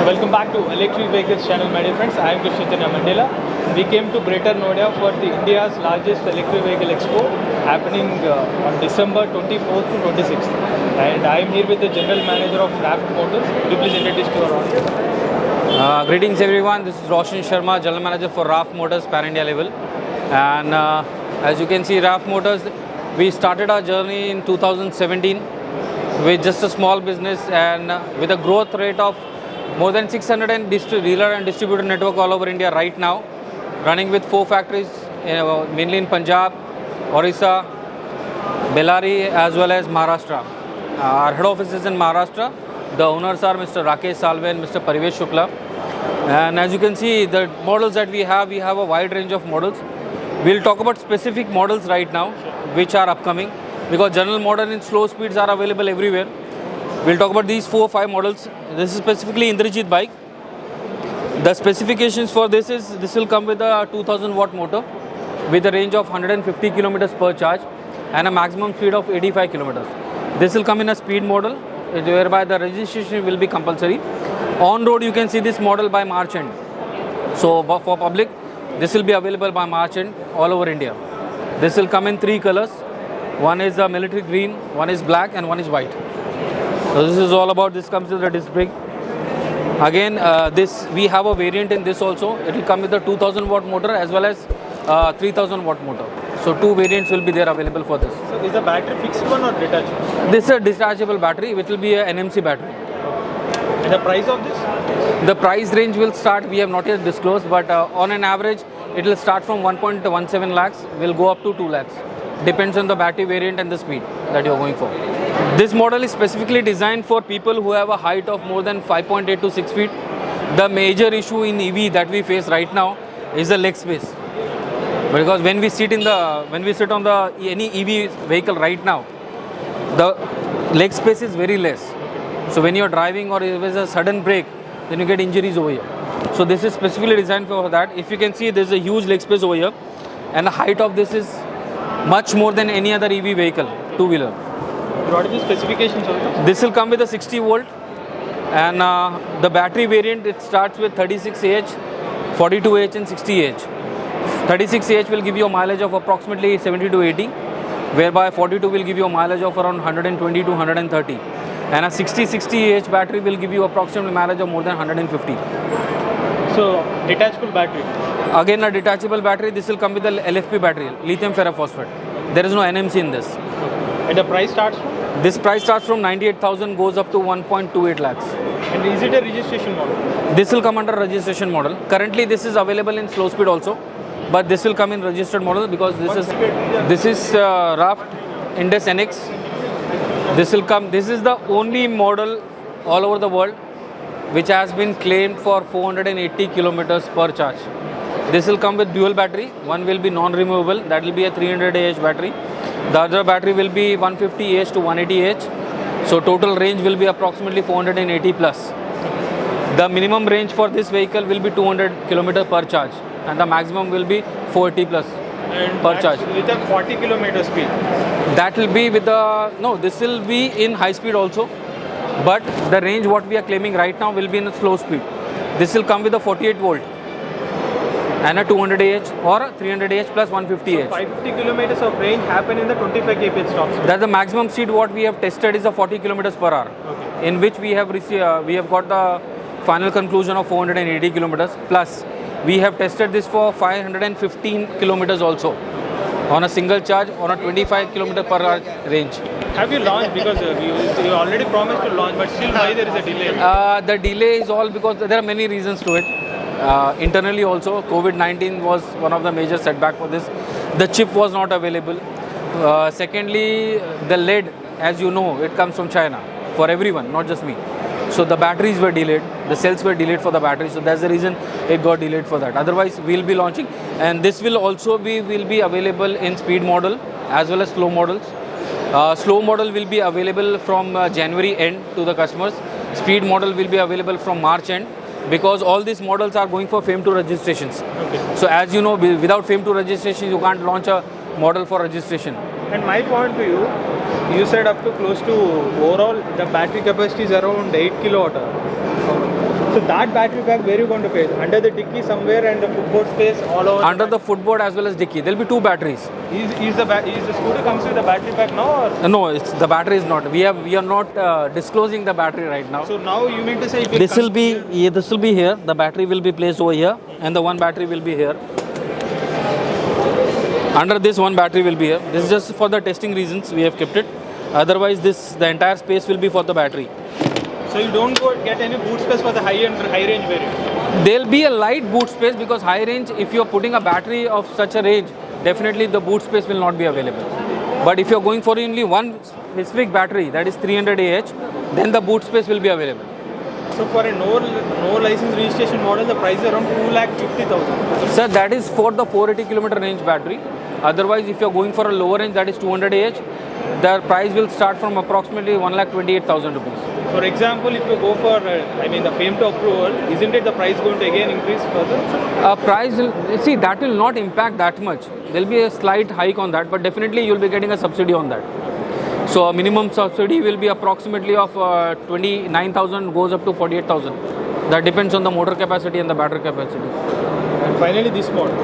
Welcome back to Electric Vehicles channel, my dear friends. I am Krishna Mandela. We came to Greater Noida for the India's largest electric vehicle expo happening on December 24th to 26th. And I am here with the General Manager of Raft Motors. Could you please introduce to our audience? Greetings everyone, this is Roshan Sharma, General Manager for Raft Motors Pan India level. And as you can see, Raft Motors, we started our journey in 2017 with just a small business and with a growth rate of more than 600 dealer and distributor network all over India right now, running with 4 factories, mainly in Punjab, Orissa, Bellary as well as Maharashtra. Our head office is in Maharashtra. The owners are Mr. Rakesh Salve and Mr. Parivesh Shukla. And as you can see, the models that we have a wide range of models. We'll talk about specific models right now, which are upcoming, because general model in slow speeds are available everywhere. We'll talk about these 4-5 models. This is specifically Indrajit bike. The specifications for this is, this will come with a 2000 watt motor with a range of 150 kilometers per charge and a maximum speed of 85 kilometers. This will come in a speed model, whereby the registration will be compulsory. On road, you can see this model by March end. So for public, this will be available by March end all over India. This will come in 3 colors. One is a military green, one is black and one is white. So this is all about, this comes with a disc brake. Again, we have a variant in this also. It will come with a 2000 watt motor as well as 3000 watt motor. So 2 variants will be there available for this. So is the battery fixed one or detachable? This is a detachable battery, which will be an NMC battery. And the price of this? The price range will start, we have not yet disclosed, but on an average, it will start from 1.17 lakhs, will go up to 2 lakhs. Depends on the battery variant and the speed that you are going for. This model is specifically designed for people who have a height of more than 5.8 to 6 feet. The major issue in EV that we face right now is the leg space. Because when we sit on any EV vehicle right now, the leg space is very less. So when you are driving or if there's a sudden brake, then you get injuries over here. So this is specifically designed for that. If you can see, there's a huge leg space over here, and the height of this is much more than any other EV vehicle, two-wheeler. What are the specifications of this? This will come with a 60 volt, and the battery variant, it starts with 36Ah, 42Ah and 60Ah. 36Ah will give you a mileage of approximately 70 to 80, whereby 42 will give you a mileage of around 120 to 130. And a 60Ah battery will give you approximately mileage of more than 150. So detachable battery? Again, a detachable battery. This will come with the LFP battery, lithium ferrophosphate. There is no NMC in this. And the price starts from? This price starts from 98,000, goes up to 1.28 lakhs. And is it a registration model? This will come under registration model. Currently, this is available in slow speed also, but this will come in registered model because this is Raft Indus NX. This will come. This is the only model all over the world which has been claimed for 480 kilometers per charge. This will come with dual battery. One will be non-removable. That will be a 300Ah battery. The other battery will be 150Ah to 180Ah. So total range will be approximately 480 plus. The minimum range for this vehicle will be 200 km per charge, and the maximum will be 480 plus per charge. With a 40 km speed? That will be with the, this will be in high speed also, but the range what we are claiming right now will be in a slow speed. This will come with a 48 volt and a 200Ah or 300Ah plus 150Ah. So 550 kilometers of range happen in the 25 kph top speed. That's the maximum speed what we have tested is a 40 kilometers per hour, okay, in which we have got the final conclusion of 480 kilometers plus. We have tested this for 515 kilometers also on a single charge on a 25 kilometer per hour range. Have you launched? Because you already promised to launch, but still why there is a delay? The delay is all because there are many reasons to it. Internally also, COVID-19 was one of the major setback for this. The chip was not available. Secondly, the lead, as you know, it comes from China for everyone, not just me. So the batteries were delayed, the cells were delayed for the batteries. So that's the reason it got delayed for that. Otherwise, we'll be launching, and this will also be available in speed model as well as slow models. Slow model will be available from January end to the customers. Speed model will be available from March end, because all these models are going for FAME 2 registrations. Okay. So as you know, without FAME 2 registration, you can't launch a model for registration. And my point to you, you said up to close to overall the battery capacity is around 8 kilowatt hour. So that battery pack, where are you going to place? Under the dicky somewhere and the footboard space all over? Under the footboard as well as dicky. There will be two batteries. Is the scooter comes with a battery pack now? Or? No, the battery is not. We are not disclosing the battery right now. So now you mean to say This will be here. The battery will be placed over here, and the one battery will be here. Under this, one battery will be here. This is just for the testing reasons we have kept it. Otherwise, the entire space will be for the battery. So you don't get any boot space for the high range variant? There will be a light boot space because high range, if you are putting a battery of such a range, definitely the boot space will not be available. But if you are going for only one specific battery, that is 300 AH, then the boot space will be available. So for a no license registration model, the price is around 2,50,000. Sir, that is for the 480 kilometer range battery. Otherwise, if you are going for a lower range, that is 200 AH, the price will start from approximately 1,28,000 rupees. For example, if you go for, the FAME to approval, isn't it the price going to again increase further? That will not impact that much. There will be a slight hike on that, but definitely you will be getting a subsidy on that. So a minimum subsidy will be approximately of 29,000 goes up to 48,000. That depends on the motor capacity and the battery capacity. And finally, this model.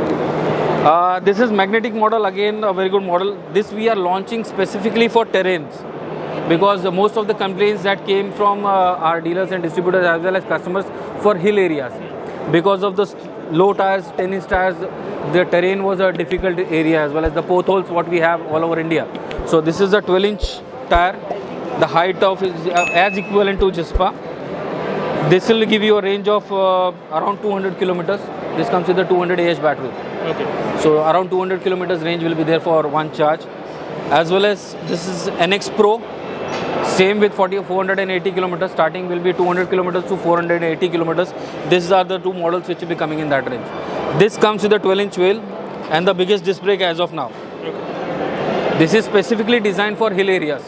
This is magnetic model, again a very good model. This we are launching specifically for terrains, because most of the complaints that came from our dealers and distributors as well as customers for hill areas, because of the low tires, 10-inch tires, the terrain was a difficult area, as well as the potholes what we have all over India. So this is a 12-inch tire. The height of is as equivalent to Jispa. This will give you a range of around 200 kilometers. This comes with a 200 AH battery. Okay. So around 200 kilometers range will be there for one charge. As well as this is NX Pro. Same with 480 kilometers. Starting will be 200 kilometers to 480 kilometers. These are the two models which will be coming in that range. This comes with a 12-inch wheel and the biggest disc brake as of now. Okay. This is specifically designed for hill areas.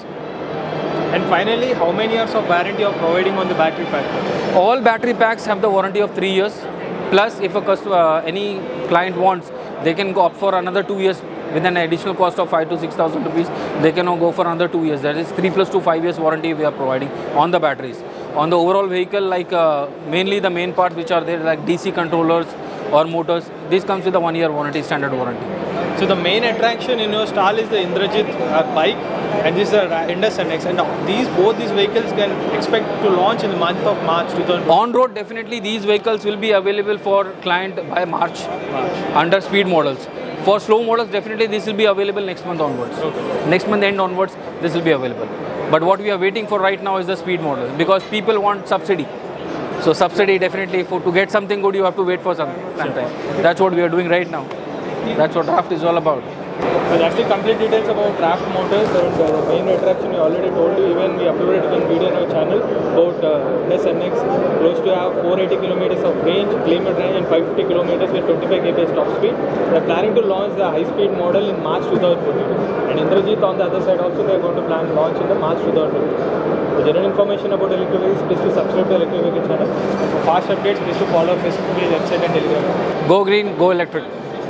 And finally, how many years of warranty you are providing on the battery pack? All battery packs have the warranty of 3 years. Plus, if any client wants, they can go up for another 2 years with an additional cost of 5,000 to 6,000 rupees. They can go for another 2 years. That is 3 plus 2, 5 years warranty we are providing on the batteries. On the overall vehicle, like mainly the main parts which are there, like DC controllers or motors, this comes with a 1 year warranty, standard warranty. So the main attraction in your stall is the Indrajit bike, and this is the Indus NX, and both these vehicles can expect to launch in the month of March 2020. On road, definitely these vehicles will be available for client by March. Under speed models. For slow models, definitely this will be available next month onwards. Okay. Next month end onwards, this will be available. But what we are waiting for right now is the speed model, because people want subsidy. So subsidy, definitely to get something good, you have to wait for some time. That's what we are doing right now. That's what Raft is all about. So that's the complete details about Raft Motors, and the main attraction we already told you. Even we uploaded one video on our channel about Indus NX, close to have 480 kilometers of range, claimed range, and 550 kilometers with 25 kph top speed. They are planning to launch the high-speed model in March 2014. And Indrajit on the other side also, they are going to plan launch in the March 2014. For general information about electric vehicles, please to subscribe to Electric Vehicle channel. For fast updates, please to follow our Facebook page, website, and Telegram. Go green, go electric.